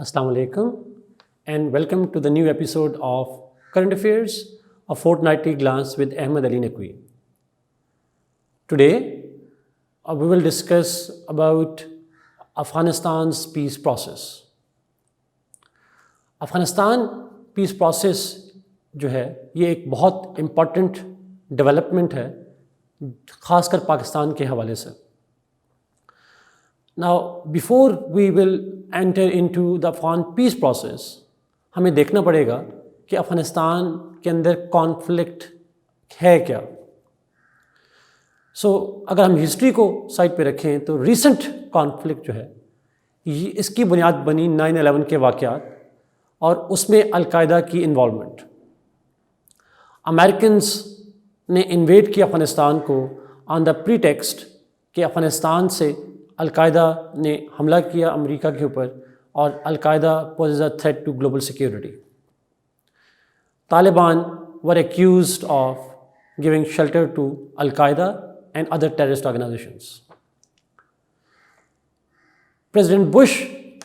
Assalamu alaikum and welcome to the new episode of Current Affairs, a fortnightly glance with Ahmed Ali Naqvi. Today, we will discuss about Afghanistan's peace process. Afghanistan peace process جو ہے یہ ایک بہت important development ہے خاص کر پاکستان کے حوالے سے. Now, before we will enter into the Afghan peace process, ہمیں دیکھنا پڑے گا کہ افغانستان کے اندر کانفلکٹ ہے کیا. اگر ہم ہسٹری کو سائڈ پہ رکھیں تو ریسنٹ کانفلکٹ جو ہے اس کی بنیاد بنی 9/11 کے واقعات اور اس میں القاعدہ کی انوالومنٹ. امریکنز نے انویڈ کیا افغانستان کو آن دا پریٹیکسٹ کہ افغانستان سے القاعدہ نے حملہ کیا امریکہ کے اوپر اور al Qaeda poses a threat to global security. Taliban were accused of giving shelter to al Qaeda and other terrorist organizations. President Bush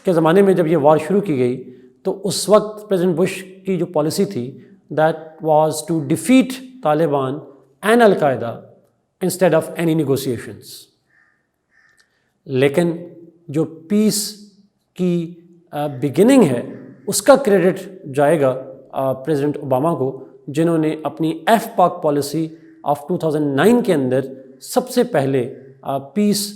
کے زمانے میں جب یہ وار شروع کی گئی تو اس وقت پریزیڈنٹ بش کی جو پالیسی تھی that was to defeat Taliban and al Qaeda instead of any negotiations. لیکن جو پیس کی بگننگ ہے اس کا کریڈٹ جائے گا پریزیڈنٹ اوباما کو، جنہوں نے اپنی ایف پاک پالیسی آف 2009 کے اندر سب سے پہلے پیس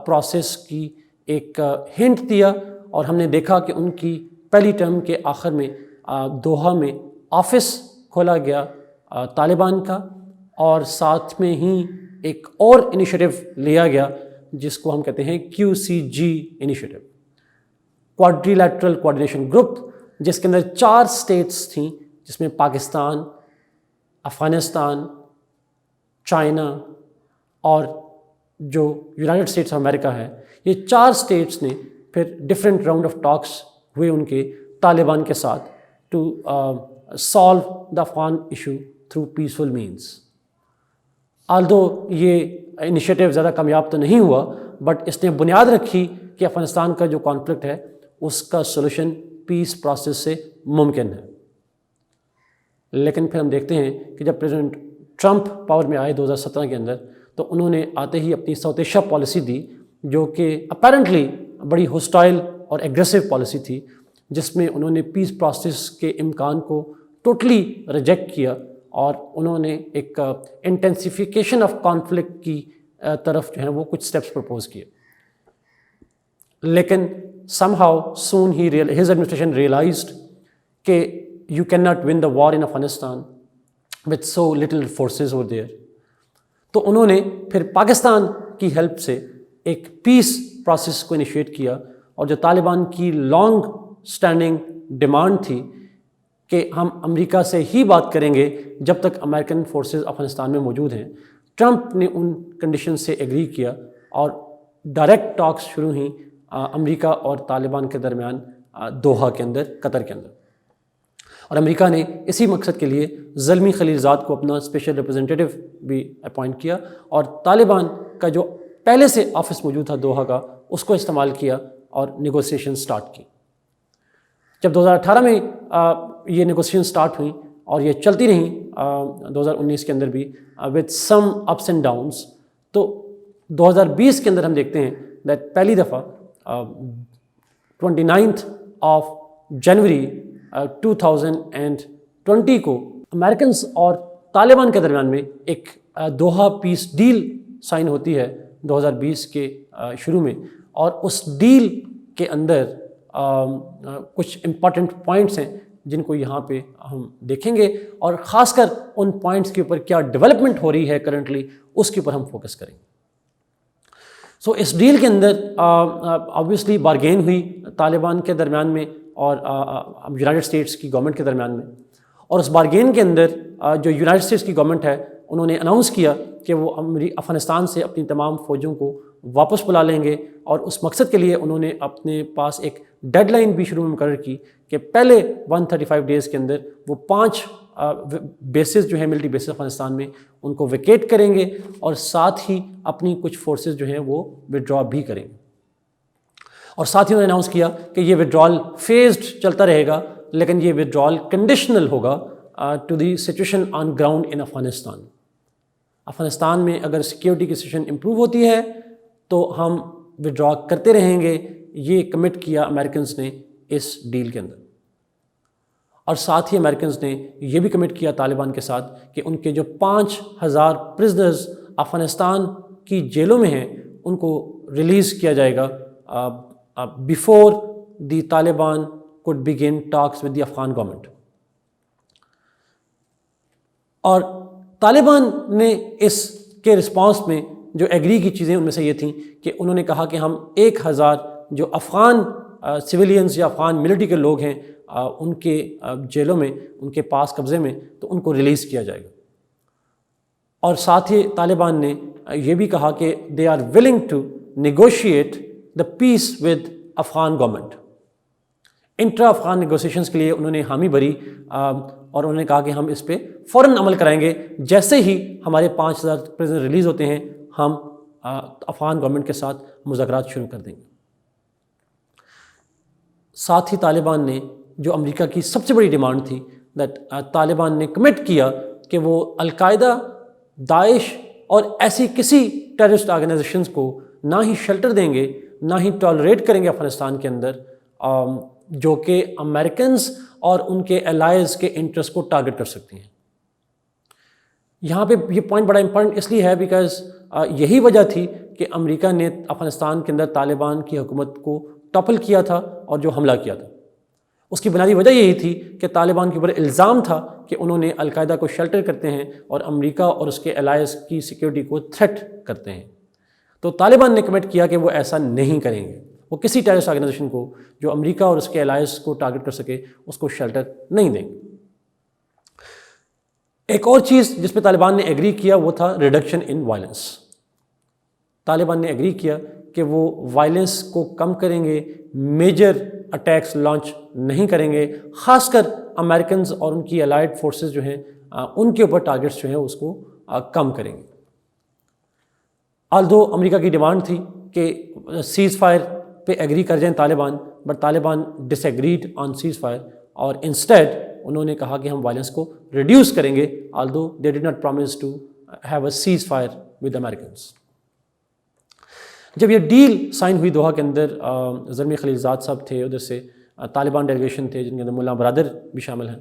پروسیس کی ایک ہنٹ دیا. اور ہم نے دیکھا کہ ان کی پہلی ٹرم کے آخر میں دوحہ میں آفس کھولا گیا طالبان کا، اور ساتھ میں ہی ایک اور انیشیٹو لیا گیا جس کو ہم کہتے ہیں QCG initiative, quadrilateral coordination group, جس کے اندر 4 اسٹیٹس تھیں، جس میں پاکستان، افغانستان، چائنا اور جو یونائٹڈ اسٹیٹس آف امریکہ ہے. یہ 4 اسٹیٹس نے پھر ڈفرینٹ راؤنڈ آف ٹاکس ہوئے ان کے طالبان کے ساتھ to solve the Afghan issue through peaceful means. Although یہ انیشیٹو زیادہ کامیاب تو نہیں ہوا، بٹ اس نے بنیاد رکھی کہ افغانستان کا جو کانفلکٹ ہے اس کا سولوشن پیس پروسیس سے ممکن ہے. لیکن پھر ہم دیکھتے ہیں کہ جب پریزیڈنٹ ٹرمپ پاور میں آئے 2017 کے اندر تو انہوں نے آتے ہی اپنی سوتیشا پالیسی دی، جو کہ اپیرنٹلی بڑی ہوسٹائل اور ایگریسو پالیسی تھی، جس میں انہوں نے پیس پروسیس کے امکان کو ٹوٹلی ریجیکٹ کیا اور انہوں نے ایک انٹینسیفیکیشن آف کانفلکٹ کی طرف جو ہے وہ کچھ اسٹیپس پرپوز کیے. لیکن somehow soon his administration realized کہ you can not win the war in Afghanistan with so little forces over there. تو انہوں نے پھر پاکستان کی ہیلپ سے ایک پیس پروسیس کو انیشیٹ کیا، اور جو طالبان کی لانگ اسٹینڈنگ ڈیمانڈ تھی کہ ہم امریکہ سے ہی بات کریں گے جب تک امریکن فورسز افغانستان میں موجود ہیں، ٹرمپ نے ان کنڈیشن سے ایگری کیا اور ڈائریکٹ ٹاکس شروع ہوئیں امریکہ اور طالبان کے درمیان دوحہ کے اندر، قطر کے اندر. اور امریکہ نے اسی مقصد کے لیے زلمی خلیلزاد کو اپنا اسپیشل ریپرزنٹیٹو بھی اپوائنٹ کیا، اور طالبان کا جو پہلے سے آفس موجود تھا دوحہ کا اس کو استعمال کیا اور نیگوسیشن سٹارٹ کی. جب 2018 میں یہ نیگوسیشن سٹارٹ ہوئیں اور یہ چلتی رہیں 2019 کے اندر بھی with some ups and downs, تو 2020 کے اندر ہم دیکھتے ہیں دیٹ پہلی دفعہ 29 جنوری 2020 کو امریکنز اور طالبان کے درمیان میں ایک دوحہ پیس ڈیل سائن ہوتی ہے 2020 کے شروع میں. اور اس ڈیل کے اندر کچھ امپورٹنٹ پوائنٹس ہیں جن کو یہاں پہ ہم دیکھیں گے، اور خاص کر ان پوائنٹس کے اوپر کیا ڈیولپمنٹ ہو رہی ہے کرنٹلی اس کے اوپر ہم فوکس کریں گے. اس ڈیل کے اندر آبویسلی بارگین ہوئی طالبان کے درمیان میں اور یونائٹڈ اسٹیٹس کی گورنمنٹ کے درمیان میں. اور اس بارگین کے اندر جو یونائٹڈ اسٹیٹس کی گورنمنٹ ہے انہوں نے اناؤنس کیا کہ وہ افغانستان سے اپنی تمام فوجوں کو واپس بلا لیں گے، اور اس مقصد کے لیے انہوں نے اپنے پاس ایک ڈیڈ لائن بھی شروع میں مقرر کی کہ پہلے 135 ڈیز کے اندر وہ 5 بیسز جو ہیں ملٹری بیسز افغانستان میں ان کو ویکیٹ کریں گے، اور ساتھ ہی اپنی کچھ فورسز جو ہیں وہ وڈرا بھی کریں گے. اور ساتھ ہی انہوں نے اناؤنس کیا کہ یہ ودرال فیزڈ چلتا رہے گا، لیکن یہ ودرال کنڈیشنل ہوگا to the situation on ground in Afghanistan. Afghanistan میں اگر سیکیورٹی کی سچویشن امپروو ہوتی ہے تو ہم ودرا کرتے رہیں گے. یہ کمٹ کیا امریکنز نے اس ڈیل کے اندر. اور ساتھ ہی امریکنز نے یہ بھی کمٹ کیا طالبان کے ساتھ کہ ان کے جو 5,000 پرزنرز افغانستان کی جیلوں میں ہیں ان کو ریلیز کیا جائے گا before the Taliban could begin talks with the Afghan government. اور طالبان نے اس کے رسپانس میں جو ایگری کی چیزیں ان میں سے یہ تھیں کہ انہوں نے کہا کہ ہم 1,000 جو افغان سویلینز یا افغان ملٹری کے لوگ ہیں ان کے جیلوں میں، ان کے پاس قبضے میں، تو ان کو ریلیز کیا جائے گا. اور ساتھ ہی طالبان نے یہ بھی کہا کہ they are willing to negotiate the peace with Afghan government. Intra Afghan negotiations کے لیے انہوں نے حامی بھری اور انہوں نے کہا کہ ہم اس پہ فوراً عمل کرائیں گے. جیسے ہی ہمارے 5,000 پرزنر ریلیز ہوتے ہیں ہم افغان گورنمنٹ کے ساتھ مذاکرات شروع کر دیں گے. ساتھ ہی طالبان نے جو امریکہ کی سب سے بڑی ڈیمانڈ تھی دیٹ طالبان نے کمٹ کیا کہ وہ القاعدہ، داعش اور ایسی کسی ٹیررسٹ آرگنائزیشنز کو نہ ہی شیلٹر دیں گے، نہ ہی ٹالریٹ کریں گے افغانستان کے اندر جو کہ امریکنز اور ان کے الائز کے انٹرسٹ کو ٹارگٹ کر سکتی ہیں. یہاں پہ یہ پوائنٹ بڑا امپورٹنٹ اس لیے ہے بیکاز یہی وجہ تھی کہ امریکہ نے افغانستان کے اندر طالبان کی حکومت کو ٹاپل کیا تھا اور جو حملہ کیا تھا. اس کی بنیادی وجہ یہی تھی کہ طالبان کے اوپر الزام تھا کہ انہوں نے القاعدہ کو شیلٹر کرتے ہیں اور امریکہ اور اس کے الائز کی سیکیورٹی کو تھریٹ کرتے ہیں. تو طالبان نے کمٹ کیا کہ وہ ایسا نہیں کریں گے، وہ کسی ٹیررسٹ آرگنائزیشن کو جو امریکہ اور اس کے الائز کو ٹارگٹ کر سکے اس کو شیلٹر نہیں دیں گے. ایک اور چیز جس پہ طالبان نے ایگری کیا وہ تھا ریڈکشن ان وائلنس. طالبان نے ایگری کیا کہ وہ وائلنس کو کم کریں گے، میجر اٹیکس لانچ نہیں کریں گے، خاص کر امریکنز اور ان کی الائڈ فورسز جو ہیں ان کے اوپر ٹارگٹس جو ہیں اس کو کم کریں گے. آلدو امریکہ کی ڈیمانڈ تھی کہ سیز فائر پہ ایگری کر جائیں Taliban, but Taliban disagreed on ceasefire اور انسٹیڈ انہوں نے کہا کہ ہم وائلنس کو ریڈیوس کریں گے، although they did not promise to have a ceasefire with Americans. جب یہ ڈیل سائن ہوئی دوحہ کے اندر، زلمی خلیلزاد صاحب تھے، ادھر سے طالبان ڈیلیگیشن تھے جن کے اندر ملا برادر بھی شامل ہیں،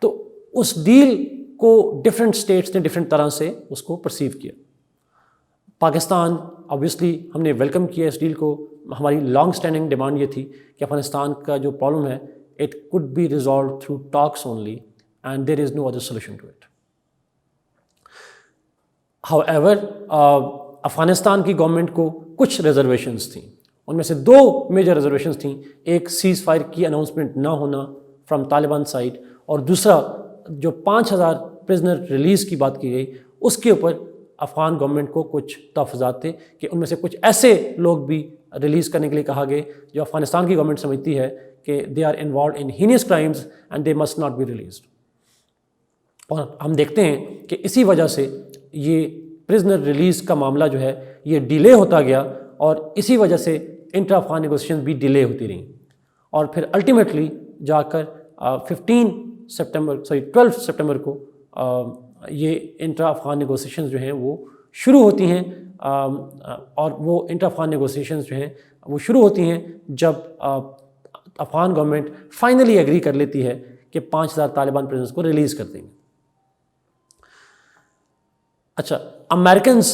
تو اس ڈیل کو ڈفرینٹ اسٹیٹس نے ڈفرینٹ طرح سے اس کو پرسیو کیا. پاکستان آبویسلی ہم نے ویلکم کیا اس ڈیل کو. ہماری لانگ اسٹینڈنگ ڈیمانڈ یہ تھی کہ افغانستان کا جو پرابلم ہے it could be resolved through talks only and there is no other solution to it. However Afghanistan کی گورنمنٹ کو کچھ ریزرویشنز تھیں، ان میں سے 2 میجر ریزرویشنز تھیں. ایک سیز فائر کی اناؤنسمنٹ نہ ہونا فرام طالبان سائڈ، اور دوسرا جو 5,000 پرزنر ریلیز کی بات کی گئی اس کے اوپر افغان گورنمنٹ کو کچھ تحفظات تھے کہ ان میں سے کچھ ایسے لوگ بھی ریلیز کرنے کے لیے کہا گئے جو افغانستان کی گورنمنٹ سمجھتی ہے کہ they are involved in heinous crimes and they must not be released. اور ہم دیکھتے ہیں کہ اسی وجہ سے یہ پرزنر ریلیز کا معاملہ جو ہے یہ ڈیلے ہوتا گیا اور اسی وجہ سے انٹر افغان نیگوسیشن بھی ڈیلے ہوتی رہیں اور پھر الٹیمیٹلی جا کر 12 سپٹمبر کو یہ انٹر افغان نیگوسیشنز جو ہیں وہ شروع ہوتی ہیں. اور وہ انٹر افغان نیگوسیشنز جو ہیں وہ شروع ہوتی ہیں جب افغان گورنمنٹ فائنلی ایگری کر لیتی ہے کہ 5,000 طالبان پرزنرز کو ریلیز کر دیں گے. اچھا، امریکنز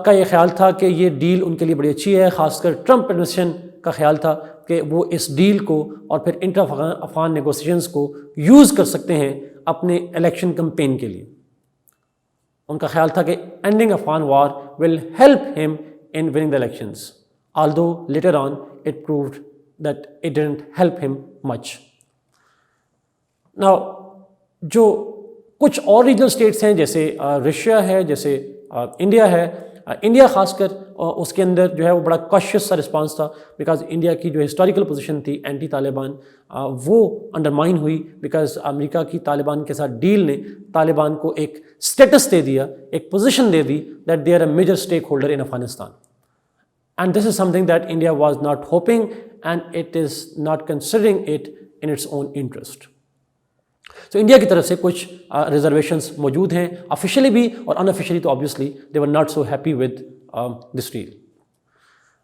کا یہ خیال تھا کہ یہ ڈیل ان کے لیے بڑی اچھی ہے، خاص کر ٹرمپ ایڈمنسٹریشن کا خیال تھا کہ وہ اس ڈیل کو اور پھر انٹر افغان نیگوسیشنز کو یوز کر سکتے ہیں اپنے الیکشن کمپین کے لیے. ان کا خیال تھا کہ ending Afghan war will help him in winning the elections, although later on it proved that it didn't help him much. Now جو کچھ اور ریجنل اسٹیٹس ہیں جیسے رشیا ہے، جیسے انڈیا ہے، انڈیا خاص کر اس کے اندر جو ہے وہ بڑا کاشیس سا رسپانس تھا بیکاز انڈیا کی جو ہسٹوریکل پوزیشن تھی اینٹی طالبان وہ انڈرمائن ہوئی بیکاز امریکہ کی طالبان کے ساتھ ڈیل نے طالبان کو ایک اسٹیٹس دے دیا، ایک پوزیشن دے دی that they are a major stakeholder in Afghanistan. And this is something that India was not hoping, and it is not considering it in its own interest. So India کی طرف سے کچھ reservations موجود ہیں, officially بھی اور انآفیشلی تو obviously they were not so happy with this deal.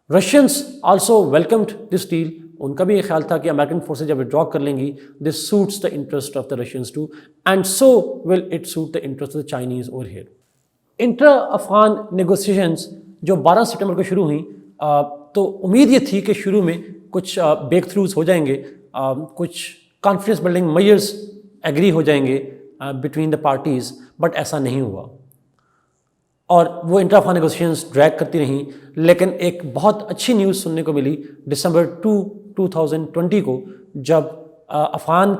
Russians also welcomed this deal. ان کا بھی یہ خیال تھا کہ امریکن فورسز جب withdraw کر لیں گی, this suits the interest of the Russians too, and so will it suit the interest of the Chinese over here. Intra Afghan negotiations جو 12 ستمبر کو شروع ہوئیں, تو امید یہ تھی کہ شروع میں کچھ بریک تھروز ہو جائیں گے, کچھ کانفیڈنس بلڈنگ میجرز ایگری ہو جائیں گے بٹوین دا پارٹیز, بٹ ایسا نہیں ہوا اور وہ انٹرا افغان نیگوسیشنز ڈریگ کرتی رہیں. لیکن ایک بہت اچھی نیوز سننے کو ملی دسمبر 2020 کو, جب افغان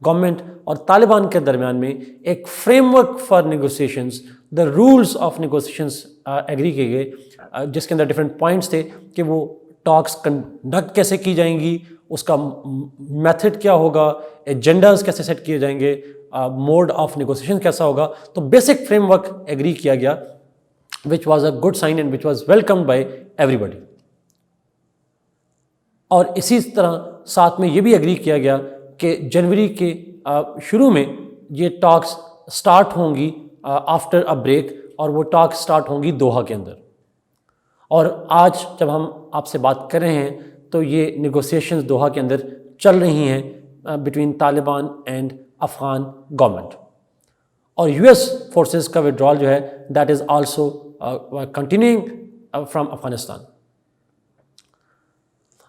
گورنمنٹ اور طالبان کے درمیان میں ایک framework for negotiations, the rules of negotiations agree کیے گئے, جس کے اندر ڈفرینٹ پوائنٹس تھے کہ وہ ٹاکس کنڈکٹ کیسے کی جائیں گی, اس کا میتھڈ کیا ہوگا, ایجنڈاز کیسے سیٹ کیے جائیں گے, موڈ آف نیگوسیشن کیسا ہوگا. تو بیسک فریم ورک ایگری کیا گیا, which was a good sign and which was welcomed by everybody. اور اسی طرح ساتھ میں یہ بھی ایگری کیا گیا کہ جنوری کے شروع میں یہ ٹاکس سٹارٹ ہوں گی آفٹر اے بریک, اور وہ ٹاکس سٹارٹ ہوں گی دوحہ کے اندر. اور آج جب ہم آپ سے بات کر رہے ہیں تو یہ نیگوسیشنز دوحہ کے اندر چل رہی ہیں between Taliban and Afghan government. اور یو ایس فورسز کا وڈرال جو ہے that is also continuing from Afghanistan.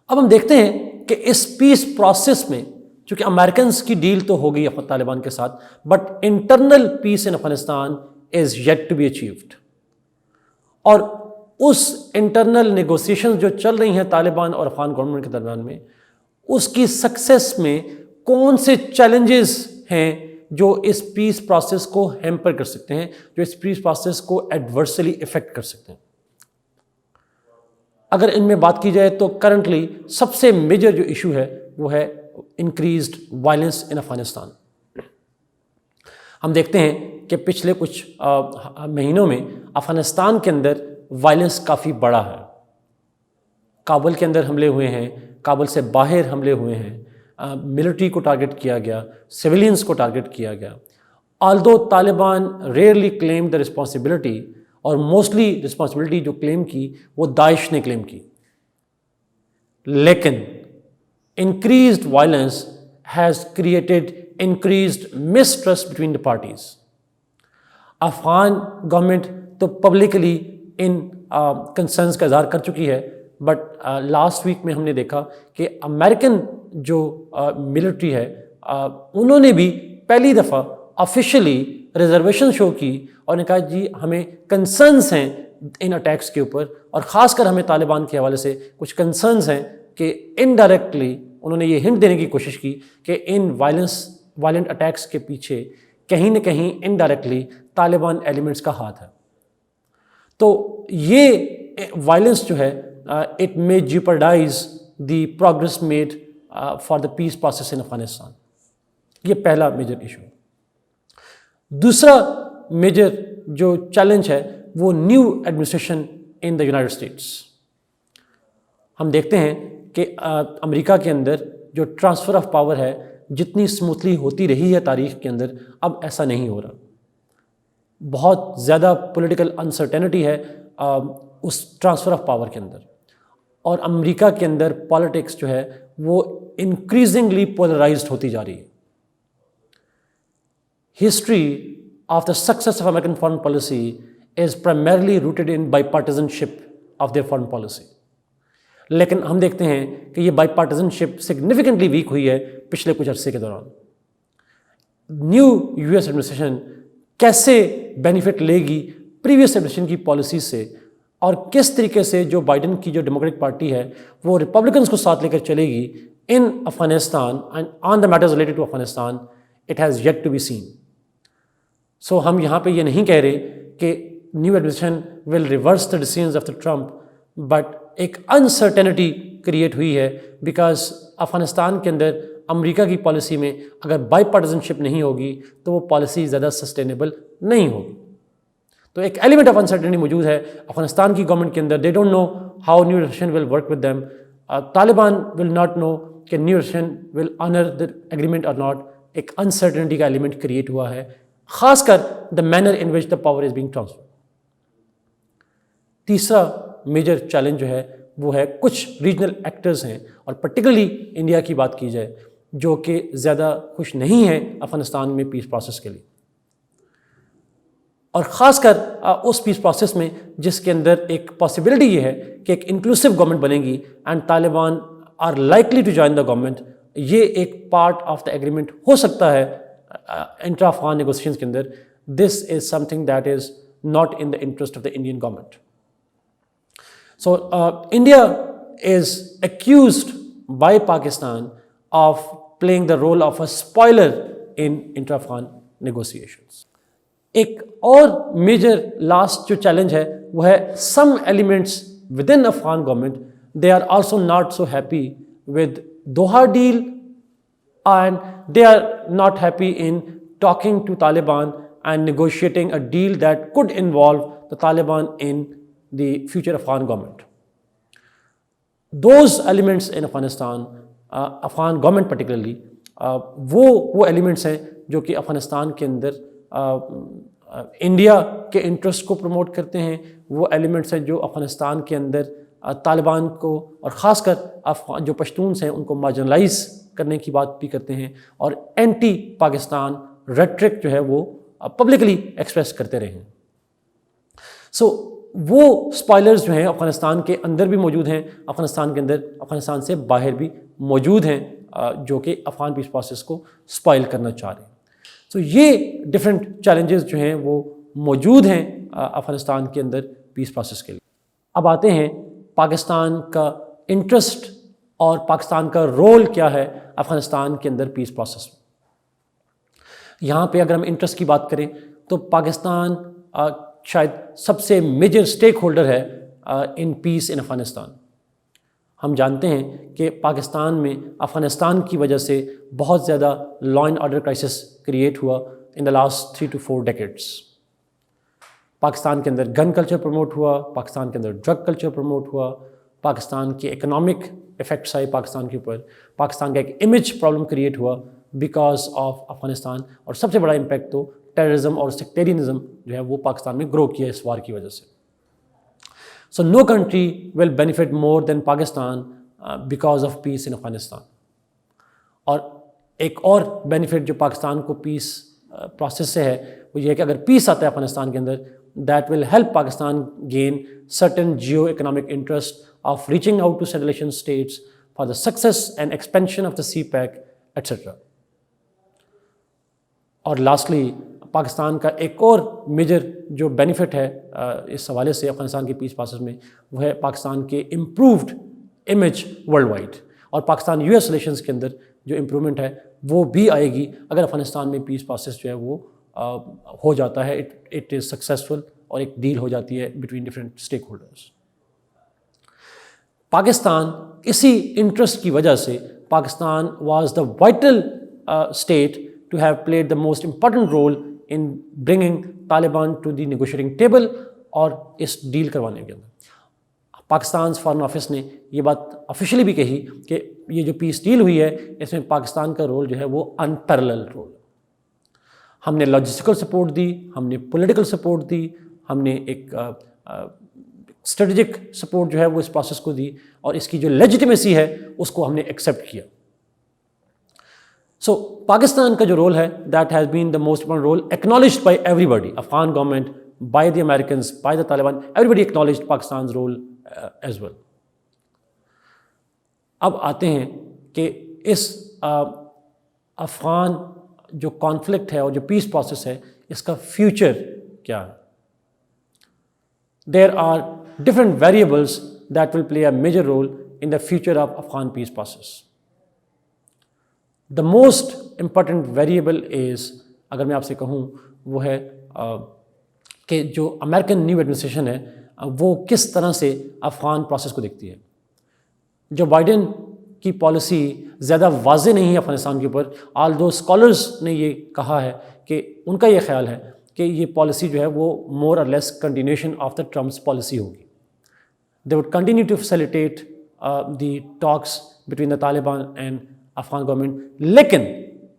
اب ہم دیکھتے ہیں کہ اس پیس پروسیس میں, چونکہ امریکنس کی ڈیل تو ہو گئی طالبان کے ساتھ, but internal peace in Afghanistan is yet to be achieved. اور اس انٹرنل نیگوسیشنز جو چل رہی ہیں طالبان اور افغان گورنمنٹ کے درمیان میں, اس کی سکسیس میں کون سے چیلنجز ہیں جو اس پیس پروسیس کو ہیمپر کر سکتے ہیں, جو اس پیس پروسیس کو ایڈورسلی افیکٹ کر سکتے ہیں. اگر ان میں بات کی جائے تو کرنٹلی سب سے میجر جو ایشو ہے وہ ہے انکریزڈ وائلنس ان افغانستان. ہم دیکھتے ہیں کہ پچھلے کچھ مہینوں میں افغانستان کے اندر وائلنس کافی بڑا ہے. کابل کے اندر حملے ہوئے ہیں, کابل سے باہر حملے ہوئے ہیں, ملٹری کو ٹارگٹ کیا گیا, سویلینز کو ٹارگٹ کیا گیا. آلدو Taliban rarely claim the responsibility, اور موسٹلی رسپانسبلٹی جو کلیم کی وہ داعش نے کلیم کی, لیکن increased violence has created increased mistrust between the parties. Afghan government تو پبلکلی ان کنسرنس کا اظہار کر چکی ہے, بٹ لاسٹ ویک میں ہم نے دیکھا کہ امریکن جو ملٹری ہے انہوں نے بھی پہلی دفعہ آفیشلی ریزرویشن شو کی اور نے کہا جی ہمیں کنسرنس ہیں ان اٹیکس کے اوپر, اور خاص کر ہمیں طالبان کے حوالے سے کچھ کنسرنس ہیں کہ انڈائریکٹلی انہوں نے یہ ہنٹ دینے کی کوشش کی کہ ان وائلنٹ اٹیکس کے پیچھے کہیں نہ کہیں انڈائریکٹلی طالبان ایلیمنٹس کا ہاتھ ہے. تو یہ وائلنس جو ہے it may jeopardize the progress made for the peace process in Afghanistan. یہ پہلا میجر ایشو. دوسرا میجر جو چیلنج ہے وہ new administration in the United States. ہم دیکھتے ہیں کہ امریکہ کے اندر جو ٹرانسفر آف پاور ہے جتنی اسموتھلی ہوتی رہی ہے تاریخ کے اندر, اب ایسا نہیں ہو رہا. بہت زیادہ پولیٹیکل انسرٹینٹی ہے اس ٹرانسفر آف پاور کے اندر, اور امریکہ کے اندر پالیٹکس جو ہے وہ انکریزنگلی پولرائزڈ ہوتی جا رہی ہے. History of the success of American foreign policy is primarily rooted in bipartisanship of their foreign policy. لیکن ہم دیکھتے ہیں کہ یہ بائی پارٹیزنشپ سگنیفیکنٹلی ویک ہوئی ہے پچھلے کچھ عرصے کے دوران. نیو یو ایس ایڈمنسٹریشن کیسے بینیفٹ لے گی پریویس ایڈمنسٹریشن کی پالیسیز سے, اور کس طریقے سے جو بائیڈن کی جو ڈیموکریٹک پارٹی ہے وہ ریپبلکنس کو ساتھ لے کر چلے گی in Afghanistan and on the matters related to Afghanistan, it has yet to be seen. So ہم یہاں پہ یہ نہیں کہہ رہے کہ new administration will reverse the decisions of the Trump, but ایک انسرٹینٹی کریٹ ہوئی ہے بیکاز افغانستان کے اندر امریکہ کی پالیسی میں اگر بائی پارٹیزنشپ نہیں ہوگی تو وہ پالیسی زیادہ سسٹینیبل نہیں ہوگی. تو ایک ایلیمنٹ آف انسرٹینٹی موجود ہے افغانستان کی گورنمنٹ کے اندر. They don't know how new administration will work with them. Taliban will not know کہ new administration will honor the agreement or not. ایک uncertainty کا element create ہوا ہے, خاص کر the manner in which the power is being transferred. تیسرا major challenge جو ہے وہ ہے کچھ ریجنل ایکٹرز ہیں, اور پرٹیکولرلی انڈیا کی بات کی جائے, جو کہ زیادہ خوش نہیں ہیں افغانستان میں پیس پروسیس کے لیے, اور خاص کر اس پیس پروسیس میں جس کے اندر ایک پاسبلٹی یہ ہے کہ ایک انکلوسو گورنمنٹ بنے گی and Taliban are likely to join the government. یہ ایک پارٹ آف دا ایگریمنٹ ہو سکتا ہے انٹرا افغان نیگوسیشنز کے اندر. This is something that is not in the interest of the Indian government. So India is accused by Pakistan of playing the role of a spoiler in intra-Afghan negotiations. ایک اور major last جو challenge ہے وہ ہے some elements within Afghan government, they are also not so happy with Doha deal, and they are not happy in talking to Taliban and negotiating a deal that could involve the Taliban in the future Afghan government. Those elements in Afghanistan, Afghan government particularly, وہ elements ہیں جو کہ افغانستان کے اندر India کے interest کو promote کرتے ہیں. وہ ایلیمنٹس ہیں جو افغانستان کے اندر طالبان کو اور خاص کر جو پشتونس ہیں ان کو مارجنلائز کرنے کی بات بھی کرتے ہیں, اور اینٹی پاکستان ریٹرک جو ہے وہ پبلکلی ایکسپریس کرتے رہے ہیں. سو وہ اسپائلرز جو ہیں افغانستان کے اندر بھی موجود ہیں, افغانستان کے اندر, افغانستان سے باہر بھی موجود ہیں, جو کہ افغان پیس پروسیس کو اسپائل کرنا چاہ رہے ہیں. سو یہ ڈفرینٹ چیلنجز جو ہیں وہ موجود ہیں افغانستان کے اندر پیس پروسیس کے لیے. اب آتے ہیں پاکستان کا انٹرسٹ اور پاکستان کا رول کیا ہے افغانستان کے اندر پیس پروسیس میں. یہاں پہ اگر ہم انٹرسٹ کی بات کریں تو پاکستان شاید سب سے میجر اسٹیک ہولڈر ہے ان پیس ان افغانستان. ہم جانتے ہیں کہ پاکستان میں افغانستان کی وجہ سے بہت زیادہ law and order crisis create ہوا in the last 3 to 4 decades. Pakistan کے اندر گن کلچر پروموٹ ہوا, پاکستان کے اندر ڈرگ کلچر پروموٹ ہوا, پاکستان کے اکنامک افیکٹس آئے پاکستان کے اوپر, پاکستان کا ایک امیج پرابلم کریٹ ہوا بیکاز آف افغانستان, اور سب سے بڑا امپیکٹ تو ٹیررزم اور سیکٹیرینزم جو ہے وہ پاکستان میں گرو کیا اس وار کی وجہ سے. So no country will benefit more than Pakistan because of peace in Afghanistan. اور ایک اور بینیفٹ جو پاکستان کو پیس پروسیس سے ہے وہ یہ ہے کہ اگر پیس آتا ہے افغانستان کے اندر, that will help Pakistan gain certain geo economic interest of reaching out to Central Asian states for the success and expansion of the CPEC etcetera. اور لاسٹلی پاکستان کا ایک اور میجر جو بینیفٹ ہے اس حوالے سے افغانستان کی پیس پروسیس میں وہ ہے پاکستان کے امپرووڈ امیج ورلڈ وائڈ, اور پاکستان US ریلیشنز کے اندر جو امپرومنٹ ہے وہ بھی آئے گی اگر افغانستان میں پیس پروسیس جو ہے وہ ہو جاتا ہے, اٹ از سکسیزفل, اور ایک ڈیل ہو جاتی ہے between different stakeholders. Pakistan اسی انٹرسٹ کی وجہ سے Pakistan was the vital state to have played the most important role in bringing Taliban to the negotiating table, اور اس ڈیل کروانے کے اندر پاکستان فارن آفس نے یہ بات آفیشلی بھی کہی کہ یہ جو پیس ڈیل ہوئی ہے اس میں پاکستان کا رول جو ہے وہ انپیرلل رول. ہم نے لاجسٹیکل سپورٹ دی, ہم نے پولیٹیکل سپورٹ دی, ہم نے ایک اسٹریٹجک سپورٹ جو ہے وہ اس پروسیس کو دی, اور اس کی جو لیجیٹیمیسی ہے اس کو ہم نے ایکسیپٹ کیا. سو پاکستان کا جو رول ہے that has been the most important role acknowledged by everybody, Afghan government, by the Americans, by the Taliban, everybody acknowledged Pakistan's role as well. اب آتے ہیں کہ اس افغان جو کانفلکٹ ہے اور جو پیس پروسیس ہے اس کا فیوچر کیا ہے. There are different variables that will play a major role in the future of Afghan peace process. The most important variable is, اگر میں آپ سے کہوں, وہ ہے کہ جو امریکن نیو ایڈمنسٹریشن ہے وہ کس طرح سے افغان پروسیس کو دیکھتی ہے. جو بائیڈن کی پالیسی زیادہ واضح نہیں ہے افغانستان کے اوپر, آل دو اسکالرز نے یہ کہا ہے کہ ان کا یہ خیال ہے کہ یہ پالیسی جو ہے وہ more or less continuation of the Trump's policy ہوگی. They would continue to facilitate the talks between the Taliban and Afghan government. لیکن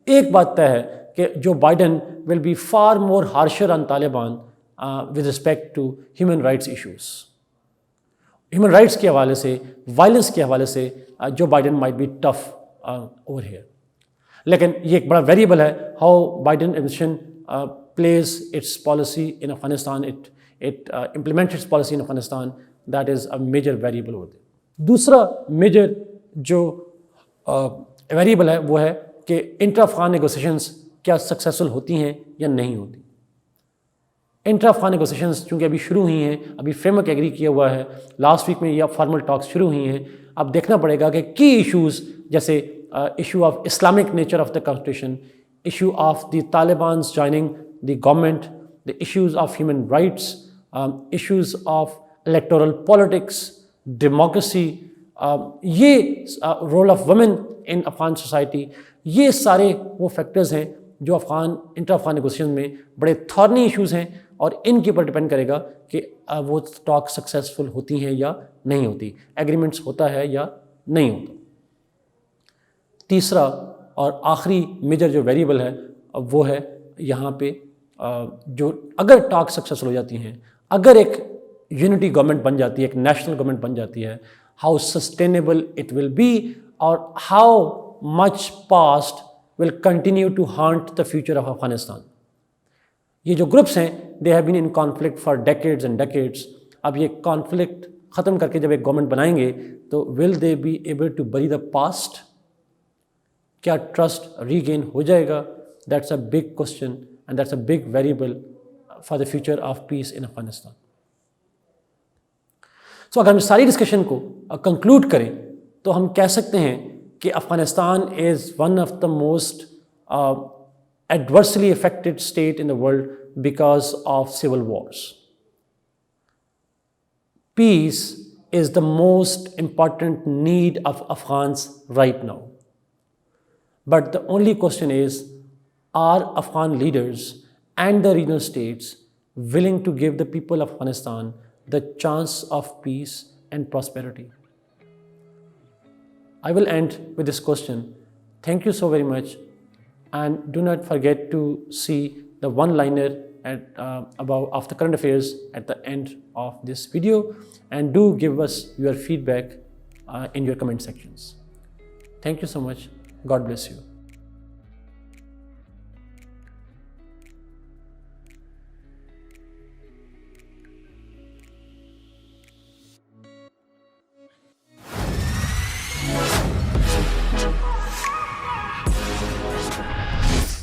ایک بات طے ہے کہ Joe Biden will be far more harsher on Taliban with respect to human rights issues. Human rights کے حوالے سے، وائلنس کے حوالے سے Joe Biden might be tough over here. لیکن یہ ایک بڑا ویریبل ہے how Biden administration plays its policy in Afghanistan, it implement its policy in Afghanistan. That is a major variable over there. دوسرا میجر جو ویریبل ہے وہ ہے کہ انٹر افغان نیگوسیشنز کیا سکسیزفل ہوتی ہیں یا نہیں ہوتی. انٹر افغان نیگوسیشنز چونکہ ابھی شروع ہوئی ہیں، ابھی فریم ورک ایگری کیا ہوا ہے، لاسٹ ویک میں یہ فارمل ٹاکس شروع ہوئی ہیں. اب دیکھنا پڑے گا کہ کی ایشوز جیسے issue of Islamic nature of the constitution, issue of the Talibans joining the government, the issues of human rights, issues of electoral politics, democracy, یہ role of women in Afghan society, یہ سارے وہ فیکٹرز ہیں جو انٹر افغان نیگوسیشن میں بڑے تھارنی issues ہیں، اور ان کے اوپر ڈپینڈ کرے گا کہ وہ ٹاک سکسیزفل ہوتی ہیں یا نہیں ہوتی، ایگریمنٹس ہوتا ہے یا نہیں ہوتا. تیسرا اور آخری میجر جو ویریبل ہے وہ ہے یہاں پہ جو اگر ٹاک سکسیزفل ہو جاتی ہیں، اگر ایک یونٹی گورنمنٹ بن جاتی ہے، ایک نیشنل گورنمنٹ بن جاتی ہے، how sustainable it will be اور how much past will continue to haunt the future of Afghanistan. یہ جو گروپس ہیں they have been in conflict for decades and decades. اب یہ کانفلکٹ ختم کر کے جب ایک گورنمنٹ بنائیں گے تو will they be able to bury the past? کیا ٹرسٹ ری گین ہو جائے گا؟ That's a big question and that's a big variable for the future of peace in Afghanistan. So اگر ہم ساری ڈسکشن کو کنکلوڈ کریں تو ہم کہہ سکتے ہیں کہ Afghanistan is one of the most adversely affected state in the world because of civil wars. Peace is the most important need of Afghans right now. But the only question is, are Afghan leaders and the regional states willing to give the people of Afghanistan the chance of peace and prosperity? I will end with this question. Thank you so very much. And do not forget to see the one-liner of the current affairs at the end of this video, and do give us your feedback in your comment sections. Thank you so much. God bless you.